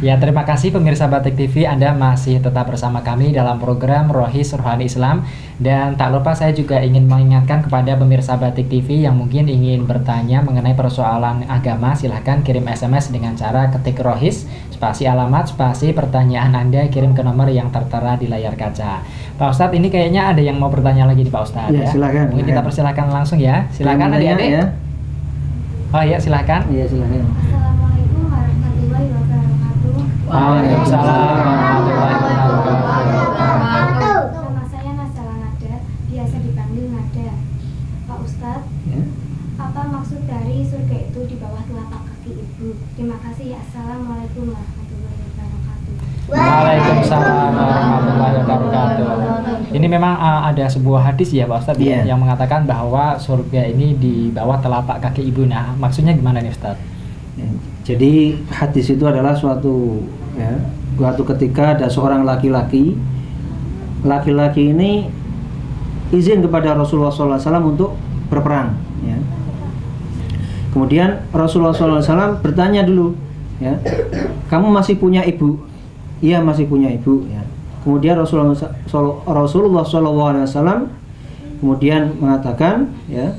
Ya, terima kasih pemirsa Batik TV, Anda masih tetap bersama kami dalam program Rohis Rohani Islam. Dan tak lupa saya juga ingin mengingatkan kepada pemirsa Batik TV yang mungkin ingin bertanya mengenai persoalan agama, silahkan kirim SMS dengan cara ketik Rohis, spasi alamat, spasi pertanyaan Anda, kirim ke nomor yang tertera di layar kaca. Pak Ustadz, ini kayaknya ada yang mau bertanya lagi nih Pak Ustadz ya. Silakan. Mungkin kita persilakan langsung ya. Silakan adik-adik. Ya. Oh iya, silakan. Iya, silakan. Assalamualaikum warahmatullahi wabarakatuh. Waalaikumsalam warahmatullahi wabarakatuh. Nama saya Nasala Nada, biasa dipanggil Nada. Pak Ustadz, Ya. apa maksud dari surga itu di bawah telapak kaki ibu? Terima kasih. Assalamualaikum warahmatullahi wabarakatuh. Waalaikumsalam warahmatullahi wabarakatuh. Ini memang ada sebuah hadis ya Pak Ustadz Iya. yang mengatakan bahwa surga ini di bawah telapak kaki ibu. Nah, maksudnya gimana nih Ustadz? Ya, jadi hadis itu adalah suatu ketika ada seorang laki-laki ini izin kepada Rasulullah SAW untuk berperang. Ya. Kemudian Rasulullah SAW bertanya dulu, ya, kamu masih punya ibu? Iya, masih punya ibu. Ya. Kemudian Rasulullah SAW kemudian mengatakan, ya,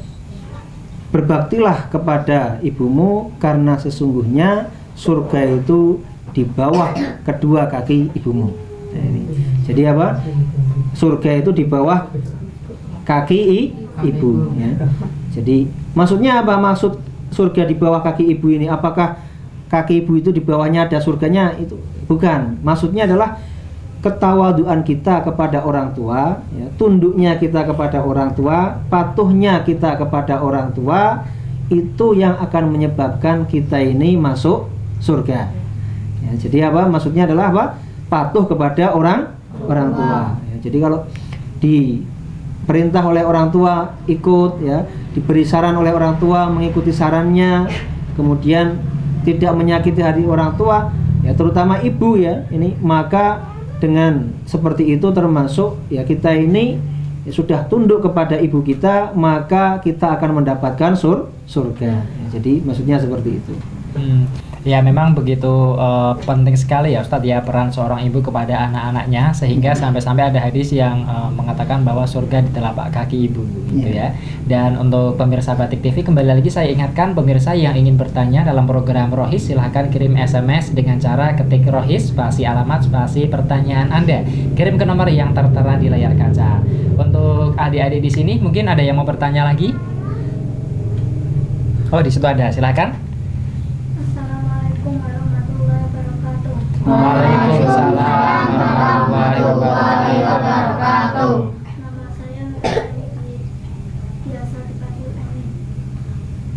berbaktilah kepada ibumu karena sesungguhnya surga itu di bawah kedua kaki ibumu. Jadi apa? Surga itu di bawah kaki ibu. Ya. Jadi maksudnya apa? Maksud surga di bawah kaki ibu ini? Apakah kaki ibu itu di bawahnya ada surganya? Itu bukan. Maksudnya adalah ketawaduan kita kepada orang tua, ya, tunduknya kita kepada orang tua, patuhnya kita kepada orang tua, itu yang akan menyebabkan kita ini masuk surga. Ya, jadi apa? Maksudnya adalah apa? Patuh kepada orang tua. Ya, jadi kalau diperintah oleh orang tua ikut, ya, diberi saran oleh orang tua mengikuti sarannya, kemudian tidak menyakiti hati orang tua, ya, terutama ibu, ya, ini maka dengan seperti itu termasuk ya kita ini ya, sudah tunduk kepada ibu kita, maka kita akan mendapatkan surga. Ya, jadi maksudnya seperti itu. Ya memang begitu penting sekali ya Ustadz ya peran seorang ibu kepada anak-anaknya, sehingga sampai-sampai ada hadis yang mengatakan bahwa surga di telapak kaki ibu gitu ya. Dan untuk pemirsa Batik TV, kembali lagi saya ingatkan pemirsa yang ingin bertanya dalam program Rohis, silahkan kirim SMS dengan cara ketik Rohis, spasi alamat, spasi pertanyaan Anda, kirim ke nomor yang tertera di layar kaca. Untuk adik-adik di sini mungkin ada yang mau bertanya lagi? Oh, di situ ada, silakan. Waalaikumsalam warahmatullahi wabarakatuh. Nama saya Nurani, biasa dipanggil Ani.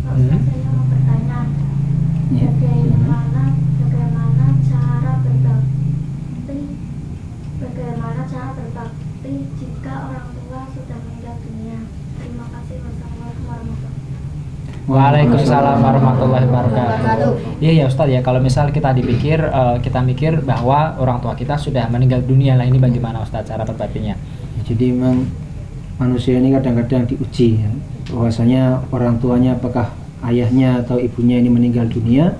Pak Ustadz, saya mau bertanya, bagaimana cara berbakti jika orang tua sudah meninggal dunia? Terima kasih. Wassalamualaikum warahmatullahi wabarakatuh. Waalaikumsalam warahmatullahi wabarakatuh. Iya ya Ustadz ya, kalau misal kita kita mikir bahwa orang tua kita sudah meninggal dunia, lah ini bagaimana Ustadz cara berbaktinya? Jadi memang manusia ini kadang-kadang diuji, ya, bahwasanya orang tuanya apakah ayahnya atau ibunya ini meninggal dunia,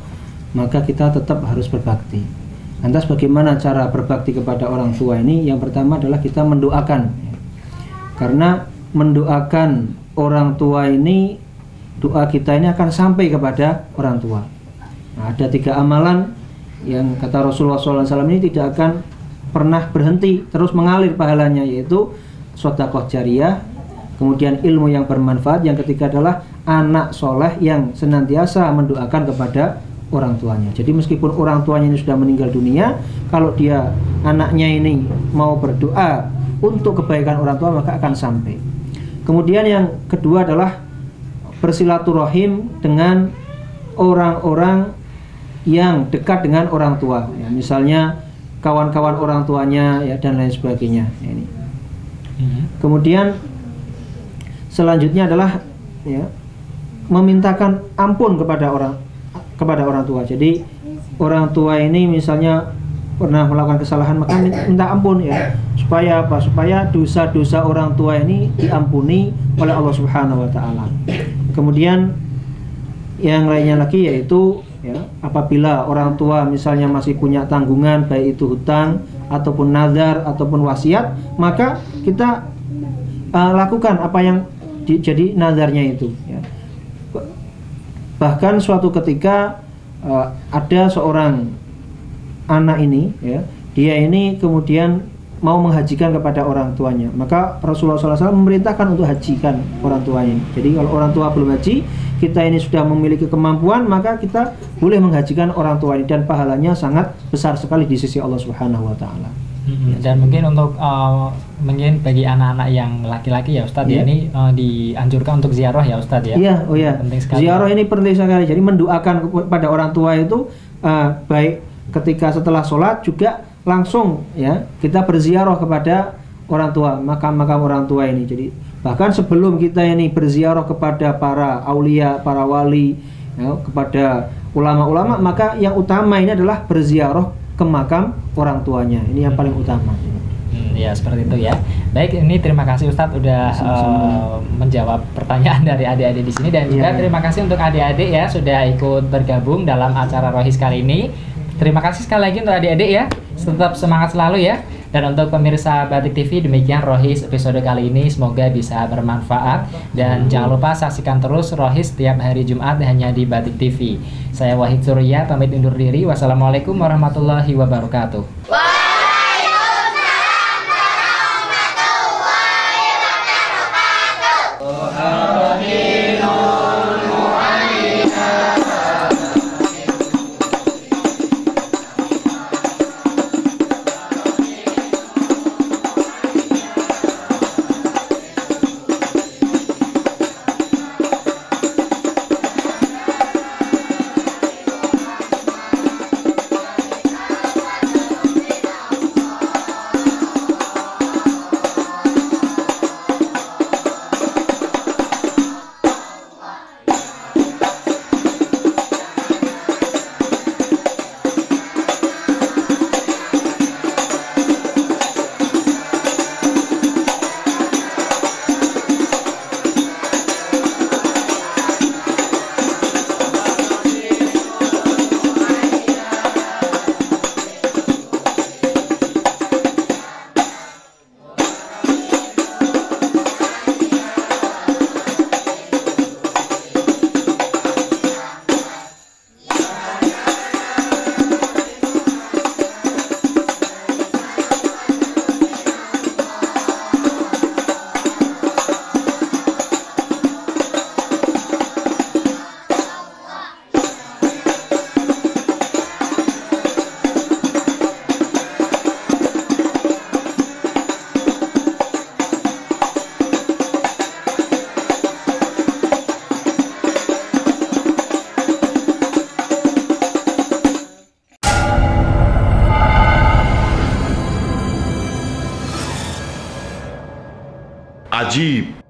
maka kita tetap harus berbakti. Lantas bagaimana cara berbakti kepada orang tua ini? Yang pertama adalah kita mendoakan, ya. Karena mendoakan orang tua ini, doa kita ini akan sampai kepada orang tua. Nah, ada 3 amalan yang kata Rasulullah SAW ini tidak akan pernah berhenti, terus mengalir pahalanya, yaitu sedekah jariyah, kemudian ilmu yang bermanfaat, yang ketiga adalah anak soleh yang senantiasa mendoakan kepada orang tuanya. Jadi meskipun orang tuanya ini sudah meninggal dunia, kalau dia anaknya ini mau berdoa untuk kebaikan orang tua, maka akan sampai. Kemudian yang kedua adalah bersilaturahim dengan orang-orang yang dekat dengan orang tua, ya, misalnya kawan-kawan orang tuanya, ya, dan lain sebagainya. Ini. Kemudian selanjutnya adalah, ya, memintakan ampun kepada orang tua. Jadi orang tua ini misalnya pernah melakukan kesalahan, maka minta ampun, ya, supaya apa? Supaya dosa-dosa orang tua ini diampuni oleh Allah Subhanahu wa taala. Kemudian yang lainnya lagi yaitu ya, apabila orang tua misalnya masih punya tanggungan, baik itu hutang ataupun nazar ataupun wasiat, maka kita lakukan apa yang jadi nazarnya itu, ya. Bahkan suatu ketika ada seorang anak ini, ya, dia ini kemudian mau menghajikan kepada orang tuanya, maka Rasulullah SAW memerintahkan untuk hajikan orang tuanya. Jadi kalau orang tua belum haji, kita ini sudah memiliki kemampuan, maka kita boleh menghajikan orang tua ini, dan pahalanya sangat besar sekali di sisi Allah Subhanahu Wa Taala. Dan mungkin untuk mungkin bagi anak-anak yang laki-laki ya Ustadz, ya, ini dianjurkan untuk ziarah ya Ustadz, ya. Iya, oh ya. Penting sekali. Ziarah ini penting sekali. Jadi mendoakan kepada orang tua itu baik ketika setelah sholat juga langsung, ya, kita berziarah kepada orang tua, makam-makam orang tua ini. Jadi bahkan sebelum kita ini berziarah kepada para aulia, para wali, ya, kepada ulama-ulama, maka yang utama ini adalah berziarah ke makam orang tuanya. Ini yang paling utama. Ya, seperti itu ya. Baik, ini terima kasih Ustadz udah menjawab pertanyaan dari adik-adik di sini, dan juga terima kasih untuk adik-adik ya sudah ikut bergabung dalam acara Rohis kali ini. Terima kasih sekali lagi untuk adik-adik ya. Tetap semangat selalu ya. Dan untuk pemirsa Batik TV, demikian Rohis episode kali ini, semoga bisa bermanfaat, dan jangan lupa saksikan terus Rohis setiap hari Jumat hanya di Batik TV. Saya Wahid Surya pamit undur diri. Wassalamualaikum warahmatullahi wabarakatuh. عجیب